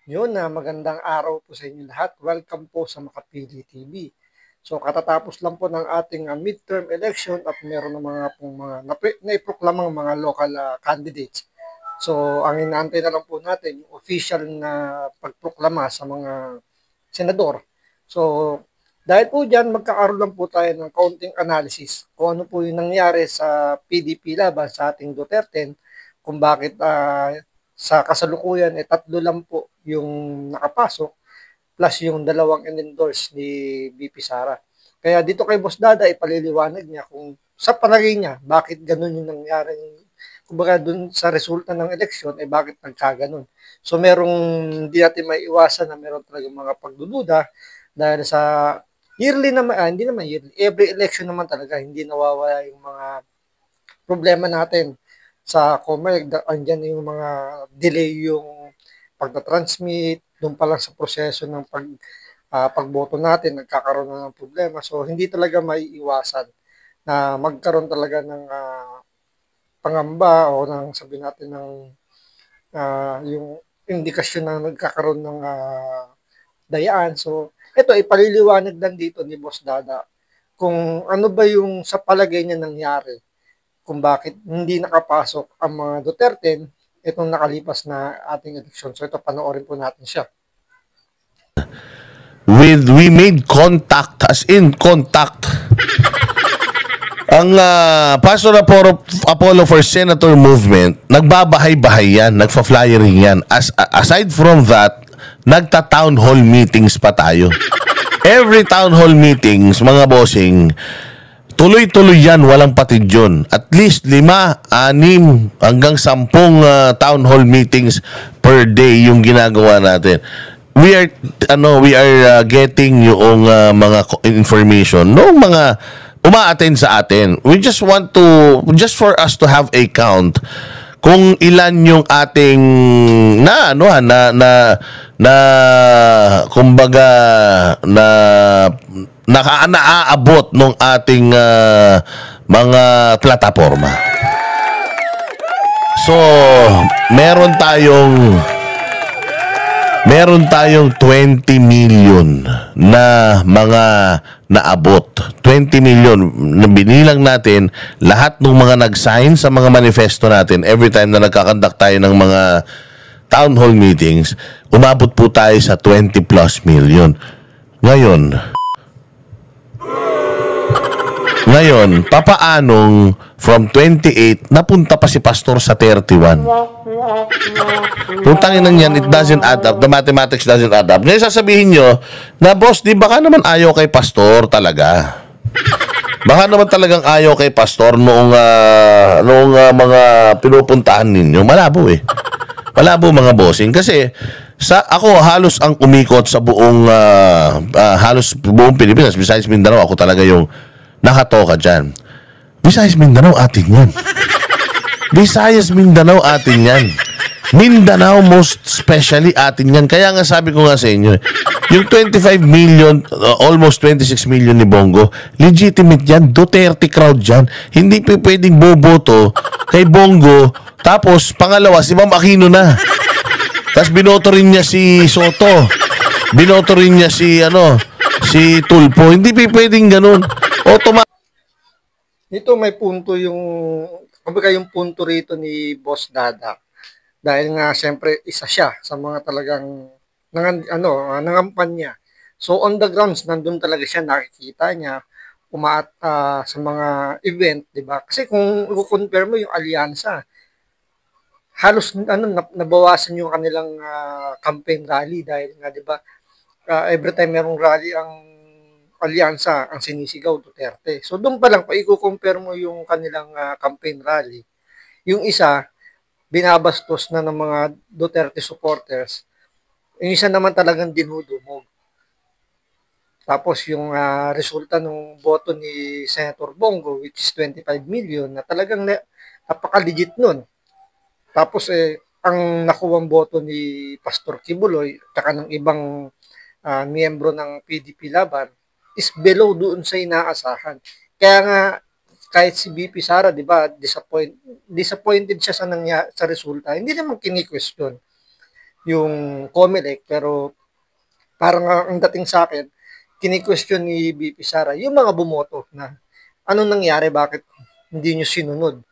Yun na magandang araw po sa inyo lahat. Welcome po sa Makapili TV. So katatapos lang po ng ating midterm election at meron ng mga pong mga naiproklamang mga local candidates. So ang inaantay na lang po natin yung official na pagproklama sa mga senador. So dahil po dyan, magkakaroon lang po tayo ng kaunting analysis kung ano po yung nangyari sa PDP laban sa ating Duterte, kung bakit sa kasalukuyan tatlo lang po yung nakapasok plus yung dalawang in-endorse ni VP Sara. Kaya dito kay Boss Dada ipaliliwanag niya kung sa palagay niya bakit ganun yung nangyari, kumbaga dun sa resulta ng eleksyon bakit nagkaganon. So merong hindi natin maiiwasan na meron talagang mga pagdududa dahil sa yearly naman, hindi naman yearly, every election naman talaga hindi nawawala yung mga problema natin sa Comelec. Andyan yung mga delay yung pagta-transmit, doon pa lang sa proseso ng pagboto natin, nagkakaroon na ng problema. So, hindi talaga maiiwasan na magkaroon talaga ng pangamba o ng sabi natin ng yung indikasyon na nagkakaroon ng dayaan. So, ito ipaliliwanag lang dito ni Boss Dada kung ano ba yung sa palagay niya nangyari, kung bakit hindi nakapasok ang mga Duterte itong nakalipas na ating eleksyon. So ito, panoorin po natin siya. We made contact, as in contact. Ang Pastor Apollo for Senator Movement, nagbabahay-bahay yan, nagfa-flyering yan. Aside from that, nagta-town hall meetings pa tayo. Every town hall meetings, mga bossing, tuloy-tuloy yan, walang patid yun. At least 5, 6, hanggang 10 town hall meetings per day yung ginagawa natin. We are getting yung mga information no mga uma-attend sa atin. We just want to, just for us to have a count kung ilan yung ating na kumbaga naaabot nung ating mga plataforma. So, meron tayong 20 million na mga naabot. 20 million. Binilang natin lahat ng mga nag-sign sa mga manifesto natin every time na nagkakandak tayo ng mga town hall meetings. Umabot po tayo sa 20 plus million. Ngayon, papaanong from 28, napunta pa si Pastor sa 31? Kung tanginan yan, it doesn't add up. The mathematics doesn't add up. Ngayon sasabihin nyo, na boss, di baka naman ayaw kay Pastor talaga. Baka naman talagang ayaw kay Pastor noong mga pinupuntahan ninyo. Malabo eh. Malabo mga bossing. Kasi ako halos ang umikot sa halos buong Pilipinas. Besides Mindanao, ako talaga yung nakatoka dyan. Visayas Mindanao atin yan. Visayas Mindanao atin yan. Mindanao most especially atin yan. Kaya nga sabi ko nga sa inyo, yung 25 million, almost 26 million ni Bongo, legitimate yan. Duterte crowd yan. Hindi pwedeng boboto kay Bongo. Tapos pangalawa, si Ma'am Aquino na. Tapos binoto rin niya si Soto. Binoto rin niya si Tulfo. Hindi pwedeng ganun. Dito may punto yung, kumbaga yung punto rito ni Boss Dada. Dahil nga siyempre isa siya sa mga talagang nangampanya. So on the grounds, nandun talaga siya, nakikita niya, sa mga event, di ba? Kasi kung i-compare mo yung alyansa, halos nabawasan yung kanilang campaign rally dahil nga 'di ba every time merong rally ang alyansa ang sinisigaw Duterte. So doon pa lang pa i-compare mo yung kanilang campaign rally. Yung isa binabastos na ng mga Duterte supporters. Yung isa naman talagang dinudumog. Tapos yung resulta ng boto ni Senator Bongo which is 25 million na talagang napaka-legit nun. Tapos ang nakuwang boto ni Pastor Kibuloy at ng ibang miyembro ng PDP Laban is below doon sa inaasahan. Kaya nga kahit si BP Sara, 'di ba, disappointed siya sa resulta. Hindi naman kini-question. yung COMELEC, pero parang ang dating sa akin, kini-question ni VP Sara yung mga bumoto na anong nangyari, bakit hindi nyo sinunod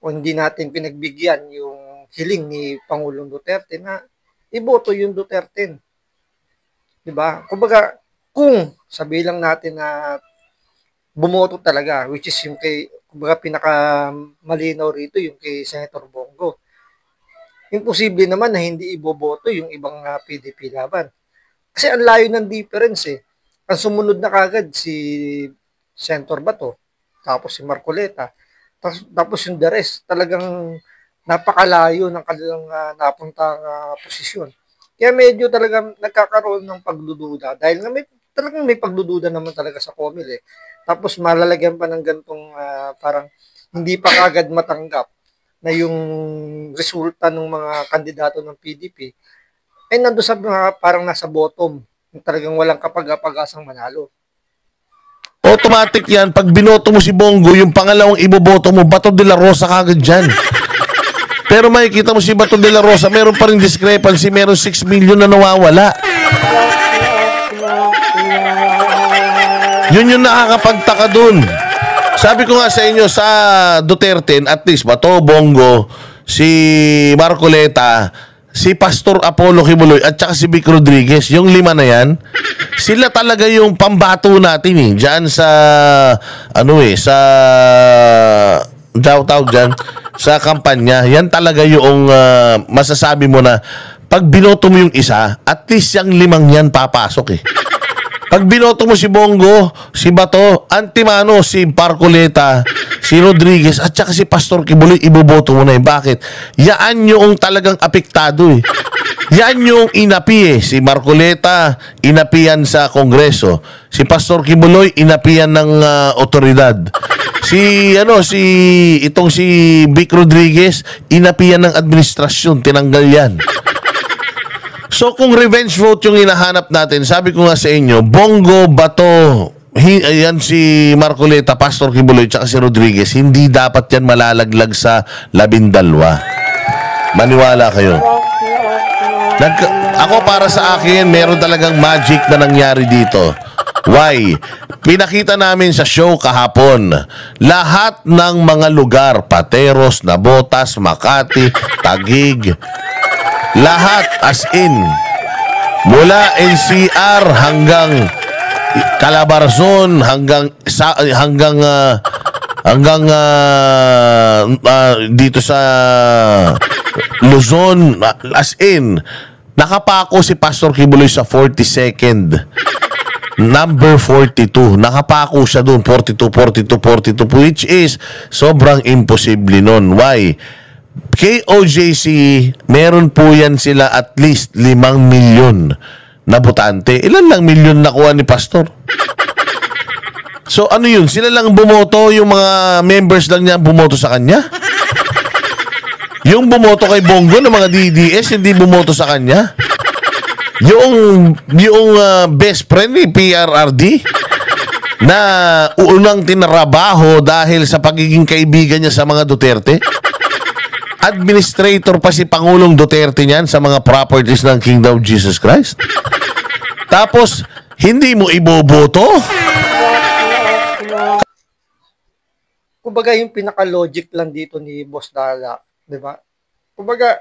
o hindi natin pinagbigyan yung hiling ni Pangulong Duterte na iboto yung Duterte. 'Di ba? Kumbaga, kung sabi lang natin na bumoto talaga, which is yung kay, kumbaga pinaka malinaw rito yung kay Senator Bongo. Imposible naman na hindi iboboto yung ibang PDP laban. Kasi ang layo ng difference eh. Ang sumunod na kagad si Senator Bato, tapos si Marcoleta, tapos yung the rest, talagang napakalayo ng kanilang napuntang posisyon. Kaya medyo talagang nagkakaroon ng pagdududa dahil nga talagang may pagdududa naman talaga sa COMELEC eh. Tapos malalagyan pa ng gantong parang hindi pa kagad matanggap na yung resulta ng mga kandidato ng PDP ay nando sa mga parang nasa bottom, yung talagang walang kapag-apagasang manalo. Automatic yan. Pag binoto mo si Bongo, yung pangalawang iboboto mo, Bato de la Rosa kagad dyan. Pero makikita mo si Bato de la Rosa, meron pa rin discrepancy, meron 6 million na nawawala. Yun yung nakakapagtaka dun. Sabi ko nga sa inyo, sa Duterte, at least Bato, Bongo, si Marcoleta, si Pastor Apollo Kibuloy, at saka si Vic Rodriguez, yung 5 na yan, sila talaga yung pambato natin eh. Diyan sa, sa, tawag dyan, sa kampanya. Yan talaga yung masasabi mo na, pag binoto mo yung isa, at least yung 5 yan papasok eh. Pag binoto mo si Bongo, si Bato, Antimano, si Marcoleta, si Rodriguez, at saka si Pastor Kibuloy, iboboto mo na eh. Bakit? Yaan yung talagang apektado eh. Yan yung inapi eh. Si Marcoleta, inapian sa Kongreso. Si Pastor Kibuloy, inapian ng otoridad. Si Vic Rodriguez, inapian ng administrasyon, tinanggal yan. So kung revenge vote yung hinahanap natin, sabi ko nga sa inyo, Bongo, Bato, ayan si Marcoleta, Pastor Kibuloy, tsaka si Rodriguez, hindi dapat yan malalaglag sa 12. Maniwala kayo. Ako para sa akin, meron talagang magic na nangyari dito. Why? Pinakita namin sa show kahapon, lahat ng mga lugar, Pateros, Nabotas, Makati, Taguig, lahat as in, mula NCR hanggang Calabarzon, hanggang dito sa Luzon, as in, nakapako si Pastor Kibuloy sa 42nd. Number 42. Nakapako siya doon, 42, 42, 42, which is sobrang imposible nun. Why? KOJC, meron po yan sila at least 5 milyon na botante. Ilan lang milyon nakuha ni Pastor? So ano yun? Sila lang bumoto, yung mga members lang niya bumoto sa kanya? Yung bumoto kay Bongo ng mga DDS, hindi bumoto sa kanya? Yung best friend ni PRRD na unang tinrabaho dahil sa pagiging kaibigan niya sa mga Duterte? Administrator pa si Pangulong Duterte niyan sa mga properties ng Kingdom of Jesus Christ. Tapos, hindi mo iboboto? Kumbaga yung pinaka-logic lang dito ni Boss Dala, di ba? Kumbaga,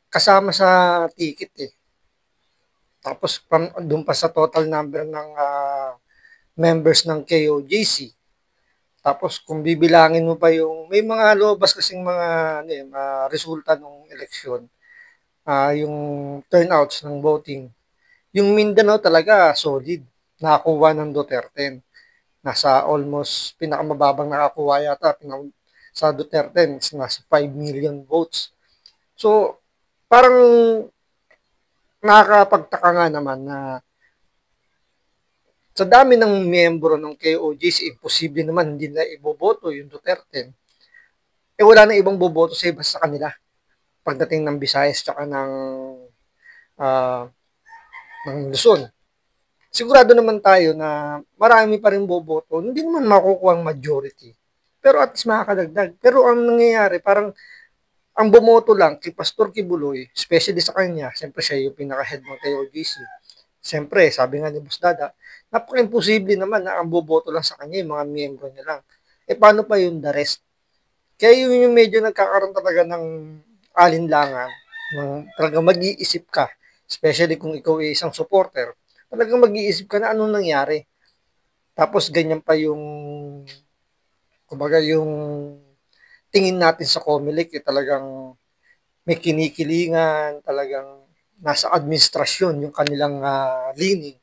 kasama sa ticket eh. Tapos, doon pa sa total number ng members ng KOJC. Tapos kung bibilangin mo pa yung may mga lobas kasing mga resulta ng eleksyon, yung turnouts ng voting. Yung Mindanao talaga solid, nakakuha ng Duterte. Nasa almost pinakamababang nakakuha yata sa Duterte, nasa 5 million votes. So parang nakakapagtaka nga naman na sa dami ng miyembro ng KOJC, imposible naman hindi na iboboto yung Duterte. Wala na ibang boboto sa iba sa kanila. Pagdating ng Visayas tsaka ng Luzon. Sigurado naman tayo na marami pa rin boboto. Hindi naman makukuha ang majority. Pero at least makakadagdag. Pero ang nangyayari, parang Ang bumoto lang kay Pastor Kibuloy, especially sa kanya, siyempre siya yung pinaka-head ng TOGC. Siyempre, sabi nga ni Boss Dada, napaka-imposible naman na ang boboto lang sa kanya yung mga miyembro niya lang. Paano pa yung the rest? Kaya yun yung medyo nagkakaroon talaga ng alinlangan, talagang mag-iisip ka, especially kung ikaw ay isang supporter, talagang mag-iisip ka na anong nangyari. Tapos ganyan pa yung, kumbaga yung tingin natin sa Comelec, talagang may kinikilingan, talagang nasa administrasyon yung kanilang leaning.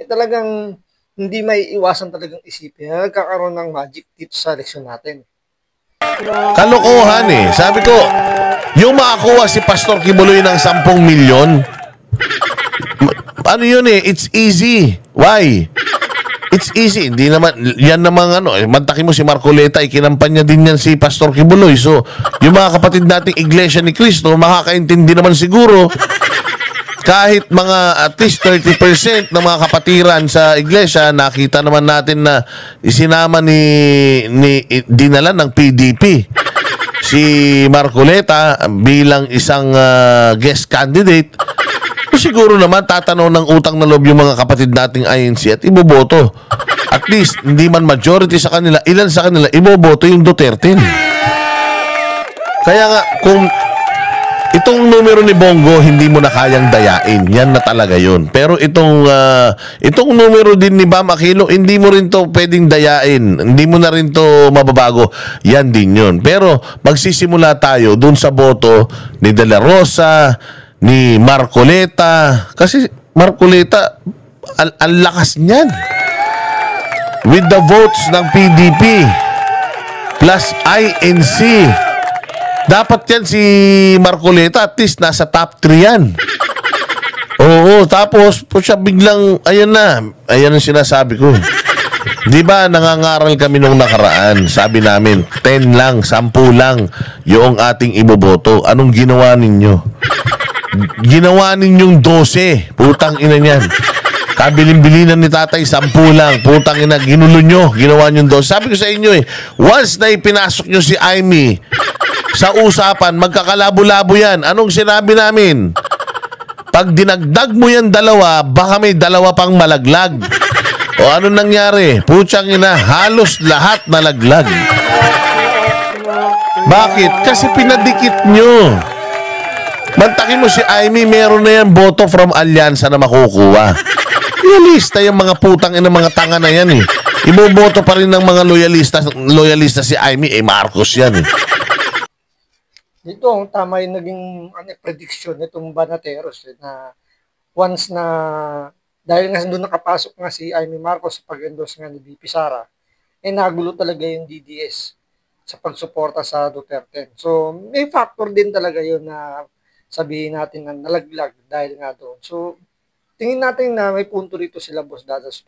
Talagang hindi may iwasan talagang isipin na nagkakaroon ng magic dito sa eleksyon natin. Kalokohan eh. Sabi ko, yung makakuha si Pastor Kibuloy ng 10 milyon, ano yun eh, it's easy. Why? It's easy. Hindi naman, yan namang mantakin mo si Marcoleta, ikinampanya din yan si Pastor Kibuloy. So, yung mga kapatid nating Iglesia ni Cristo, makakaintindi naman siguro, kahit mga at least 30% ng mga kapatiran sa iglesia, nakita naman natin na isinama dinala ng PDP si Marcoleta bilang isang guest candidate. Siguro naman tatanaw ng utang na loob yung mga kapatid nating INC at iboboto. At least, hindi man majority sa kanila, ilan sa kanila, iboboto yung Duterte. Kaya nga, kung itong numero ni Bongo, hindi mo na kayang dayain. Yan na talaga yun. Pero itong numero din ni Bam Aquino, hindi mo rin to pwedeng dayain. Hindi mo na rin to mababago. Yan din yun. Pero magsisimula tayo dun sa boto ni De La Rosa, ni Marcoleta. Kasi Marcoleta, ang lakas niyan. With the votes ng PDP plus INC, dapat yan si Marcoleta at least nasa top 3 yan. Oo, tapos po siya biglang, ayan ang sinasabi ko. Di ba nangangaral kami nung nakaraan, sabi namin, 10 lang, 10 lang yung ating iboboto. Anong ginawa ninyo? Ginawa ninyong 12, putang ina niyan. Kabilin-bilinan ni tatay, 10 lang, putang ina, ginulo nyo, ginawa nyo 12. Sabi ko sa inyo once na ipinasok nyo si Amy sa usapan, magkakalabo-labo yan. Anong sinabi namin? Pag dinagdag mo yan 2, baka may 2 pang malaglag. O anong nangyari? Putsang ina, halos lahat nalaglag. Bakit? Kasi pinadikit nyo. Mantakin mo si Amy, meron na yan boto from Alyansa na makukuha. Loyalista yung mga putang ina, mga tanga na yan eh. Iboboto pa rin ng mga loyalista si Amy, Marcos yan eh. Dito, tama yung naging prediction nitong Banateros na once na, dahil nga doon nakapasok nga si Amy Marcos sa pag-endorse nga ni VP Sara, nagulo talaga yung DDS sa pagsuporta sa Duterte. So, may factor din talaga yun na sabihin natin na nalaglag dahil nga doon. So, tingin natin na may punto rito sila, Boss Dadas.